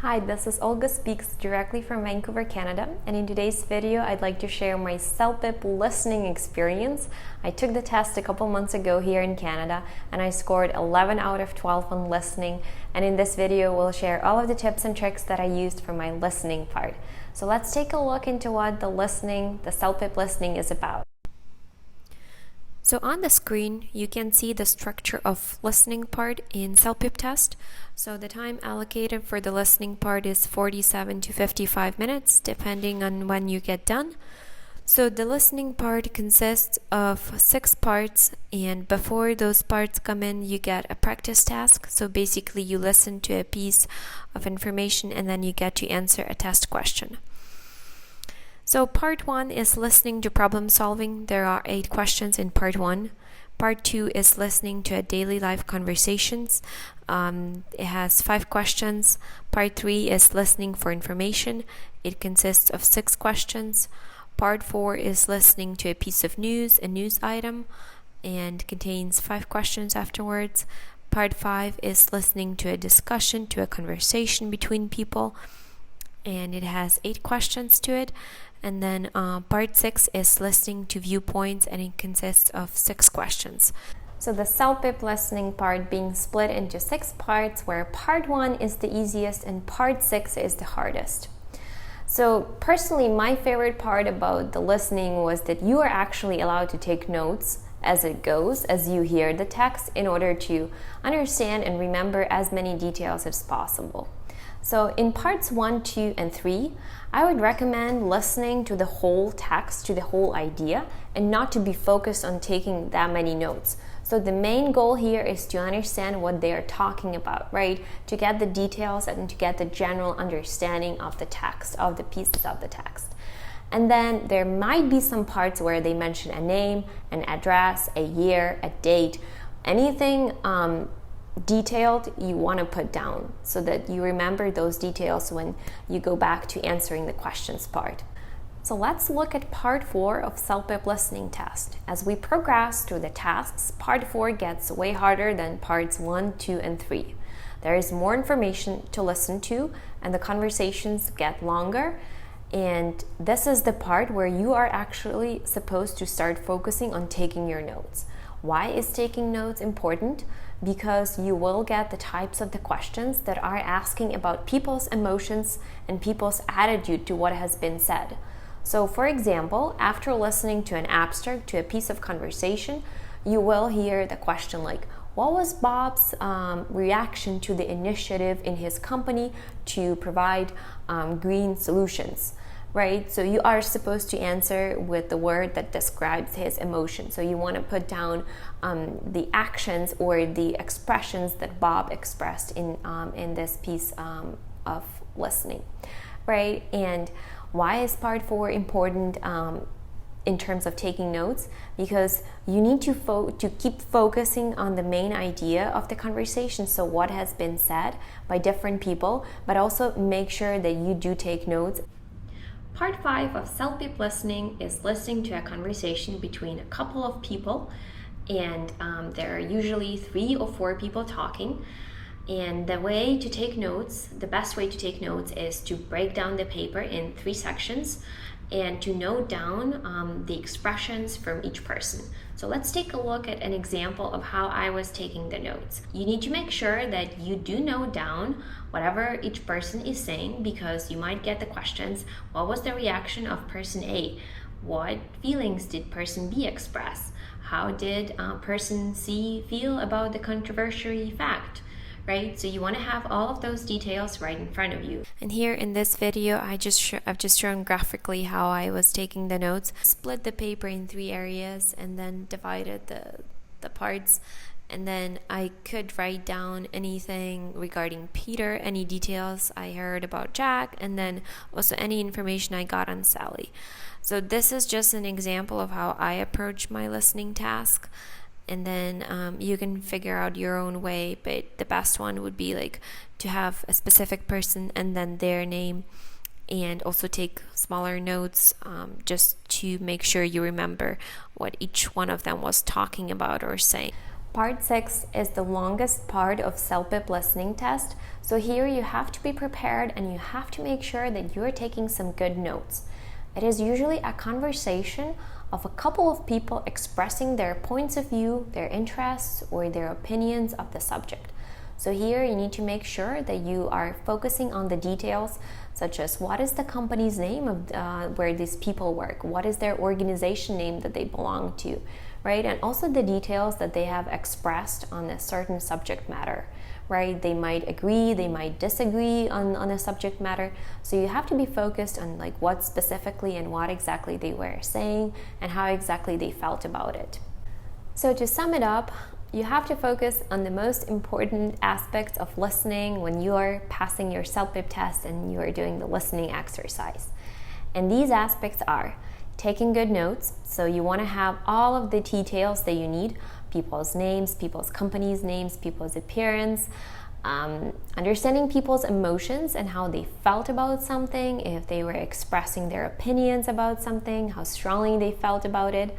Hi, this is Olga Speaks directly from Vancouver, Canada, and in today's video I'd like to share my CELPIP listening experience. I took the test a couple months ago here in Canada and I scored 11 out of 12 on listening, and in this video we'll share all of the tips and tricks that I used for my listening part. So let's take a look into what the CELPIP listening is about. So on the screen, you can see the structure of listening part in CELPIP test. So the time allocated for the listening part is 47 to 55 minutes, depending on when you get done. So the listening part consists of 6 parts, and before those parts come in, you get a practice task. So basically you listen to a piece of information and then you get to answer a test question. So part 1 is listening to problem solving. There are 8 questions in part 1. Part 2 is listening to a daily life conversations. It has 5 questions. Part 3 is listening for information. It consists of 6 questions. Part 4 is listening to a piece of news, a news item, and contains 5 questions afterwards. Part 5 is listening to a discussion, to a conversation between people, and it has 8 questions to it. And then part 6 is listening to viewpoints, and it consists of 6 questions. So the CELPIP listening part being split into 6 parts, where part 1 is the easiest and part 6 is the hardest. So personally, my favorite part about the listening was that you are actually allowed to take notes as it goes, as you hear the text, in order to understand and remember as many details as possible. So in parts 1, 2, and 3, I would recommend listening to the whole text, to the whole idea, and not to be focused on taking that many notes. So the main goal here is to understand what they are talking about, right? To get the details and to get the general understanding of the text, of the pieces of the text. And then there might be some parts where they mention a name, an address, a year, a date, anything detailed you want to put down so that you remember those details when you go back to answering the questions part. So let's look at part 4 of CELPIP listening test. As we progress through the tasks, part 4 gets way harder than parts 1, 2, and 3. There is more information to listen to and the conversations get longer, and this is the part where you are actually supposed to start focusing on taking your notes. Why is taking notes important? Because you will get the types of the questions that are asking about people's emotions and people's attitude to what has been said. So for example, after listening to an abstract, to a piece of conversation, you will hear the question like, what was Bob's reaction to the initiative in his company to provide green solutions? Right? So you are supposed to answer with the word that describes his emotion. So you want to put down the actions or the expressions that Bob expressed in this piece of listening, right? And why is part 4 important in terms of taking notes? Because you need to keep focusing on the main idea of the conversation, so what has been said by different people, but also make sure that you do take notes. Part 5 of CELPIP listening is listening to a conversation between a couple of people, and there are usually 3 or 4 people talking. And the way to take notes, the best way to take notes is to break down the paper in 3 sections and to note down the expressions from each person. So let's take a look at an example of how I was taking the notes. You need to make sure that you do note down whatever each person is saying, because you might get the questions, what was the reaction of person A? What feelings did person B express? How did person C feel about the controversial fact? Right? So you want to have all of those details right in front of you. And here in this video, I've just shown graphically how I was taking the notes. Split the paper in 3 areas and then divided the parts. And then I could write down anything regarding Peter, any details I heard about Jack, and then also any information I got on Sally. So this is just an example of how I approach my listening task. And then you can figure out your own way, but the best one would be like to have a specific person and then their name, and also take smaller notes just to make sure you remember what each one of them was talking about or saying. Part 6 is the longest part of CELPIP listening test. So here you have to be prepared and you have to make sure that you are taking some good notes. It is usually a conversation of a couple of people expressing their points of view, their interests, or their opinions of the subject. So here you need to make sure that you are focusing on the details, such as what is the company's name of where these people work, what is their organization name that they belong to, right? And also the details that they have expressed on a certain subject matter, right? They might agree, they might disagree on a subject matter. So you have to be focused on like what specifically and what exactly they were saying and how exactly they felt about it. So to sum it up, you have to focus on the most important aspects of listening when you are passing your CELPIP test and you are doing the listening exercise. And these aspects are taking good notes. So you want to have all of the details that you need, people's names, people's companies' names, people's appearance, understanding people's emotions and how they felt about something, if they were expressing their opinions about something, how strongly they felt about it.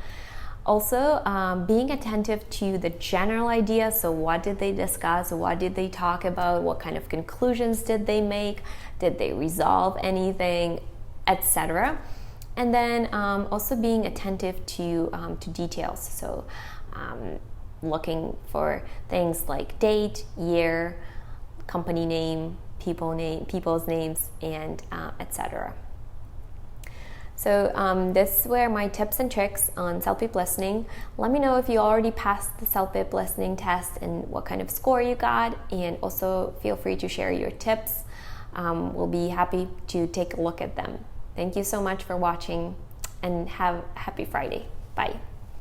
Also, being attentive to the general idea. So what did they discuss? What did they talk about? What kind of conclusions did they make? Did they resolve anything, etc.? And then also being attentive to details. So looking for things like date, year, company name, people's names, and etc. So this were my tips and tricks on CELPIP listening. Let me know if you already passed the CELPIP listening test and what kind of score you got, and also feel free to share your tips. We'll be happy to take a look at them. Thank you so much for watching and have a happy Friday. Bye.